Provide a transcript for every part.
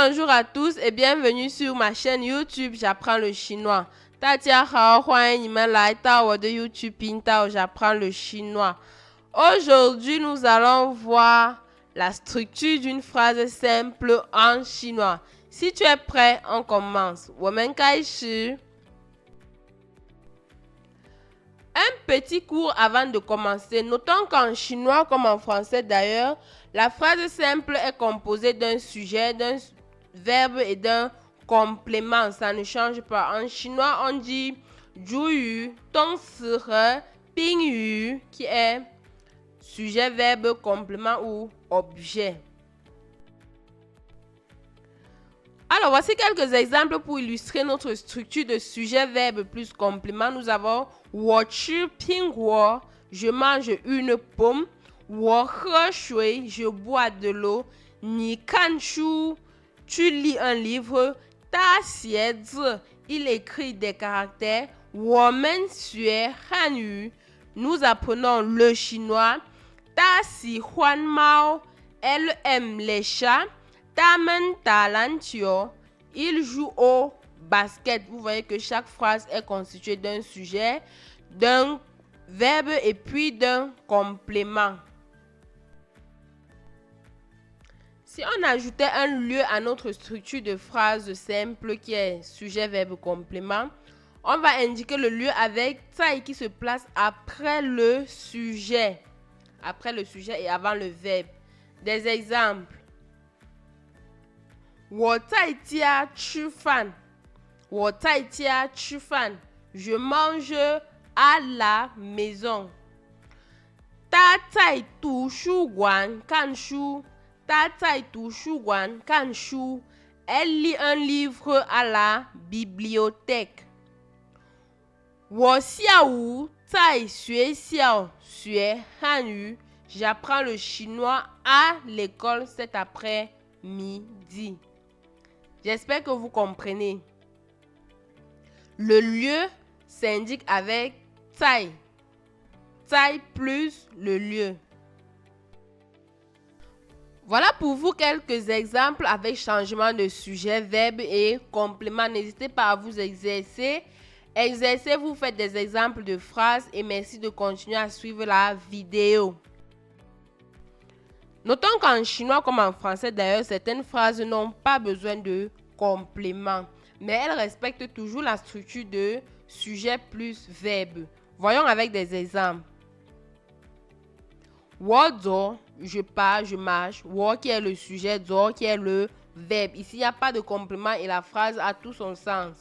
bonjour à tous et bienvenue sur ma chaîne YouTube J'apprends le chinois. 大家好，欢迎你们来到我的 YouTube 频道 J'apprends le chinois. Aujourd'hui, nous allons voir la structure d'une phrase simple en chinois. Si tu es prêt, on commence. 我们开始。Un petit cours avant de commencer. Notons qu'en chinois comme en français d'ailleurs, la phrase simple est composée d'un sujet, d'un verbe et d'un complément. Ça ne change pas. En chinois, on dit 主语, 动词和宾语 qui est sujet, verbe, complément ou objet. Alors, voici quelques exemples pour illustrer notre structure de sujet, verbe plus complément. Nous avons 我吃苹果, je mange une pomme. 我喝水, je bois de l'eau. 你看书, tu lis un livre. 他写字, il écrit des caractères. 我们学汉语, nous apprenons le chinois. 他喜欢猫, elle aime les chats. 他们打篮球, il joue au basket. Vous voyez que chaque phrase est constituée d'un sujet, d'un verbe et puis d'un complément. Si on ajoutait un lieu à notre structure de phrase simple qui est sujet, verbe, complément, on va indiquer le lieu avec tai qui se place après le sujet. Après le sujet et avant le verbe. Des exemples. 我在家吃饭. 我在家吃饭. Je mange à la maison. 他在图书馆看书. 他在图书馆看书. Elle lit un livre à la bibliothèque. 我下午在学校学汉语. J'apprends le chinois à l'école cet après-midi. J'espère que vous comprenez. Le lieu s'indique avec tai. Tai plus le lieu. Voilà pour vous quelques exemples avec changement de sujet, verbe et complément. N'hésitez pas à vous exercer. Exercez, vous faites des exemples de phrases et merci de continuer à suivre la vidéo. Notons qu'en chinois comme en français d'ailleurs, certaines phrases n'ont pas besoin de complément, mais elles respectent toujours la structure de sujet plus verbe. Voyons avec des exemples. 我走, je pars, je marche. 我 qui est le sujet, 走 qui est le verbe. Ici, il n'y a pas de complément et la phrase a tout son sens.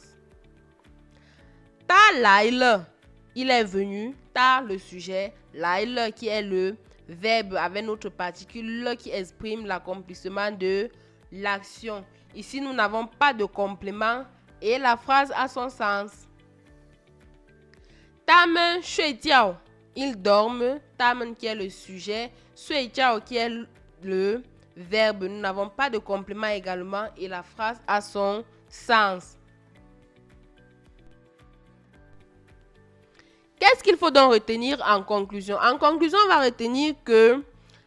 他来了, il est venu. 他 le sujet, 来了 qui est le verbe avec notre particule le qui exprime l'accomplissement de l'action. Ici, nous n'avons pas de complément et la phrase a son sens. 他们睡觉, ils dorment. 他们 qui est le sujet, 睡觉 qui est le verbe. Nous n'avons pas de complément également et la phrase a son sens. Qu'est-ce qu'il faut donc retenir en conclusion? En conclusion, on va retenir que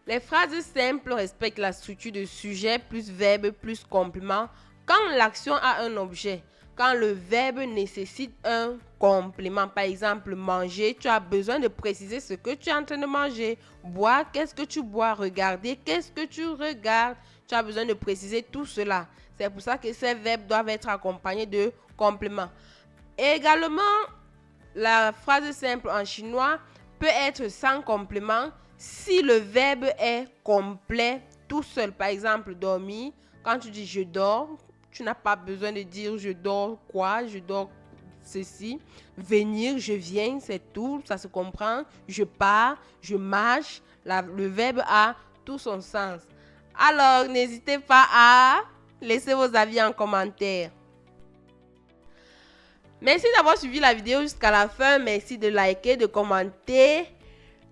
les phrases simples respectent la structure de sujet plus verbe plus complément quand l'action a un objet. Quand le verbe nécessite un complément, par exemple manger, tu as besoin de préciser ce que tu es en train de manger. Boire, qu'est-ce que tu bois? Regarder, qu'est-ce que tu regardes? Tu as besoin de préciser tout cela. C'est pour ça que ces verbes doivent être accompagnés de compléments. Et également, la phrase simple en chinois peut être sans complément si le verbe est complet tout seul. Par exemple, dormir. Quand tu dis je dors, tu n'as pas besoin de dire je dors quoi, je dors ceci. Venir, je viens, c'est tout, ça se comprend. Je pars, je marche. Le verbe a tout son sens. Alors, n'hésitez pas à laisser vos avis en commentaire. Merci d'avoir suivi la vidéo jusqu'à la fin. Merci de liker, de commenter.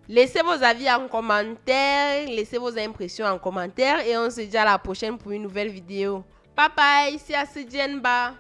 Laissez vos avis en commentaire. Laissez vos impressions en commentaire. Et on se dit à la prochaine pour une nouvelle vidéo. Bye bye, c'est Asidienba.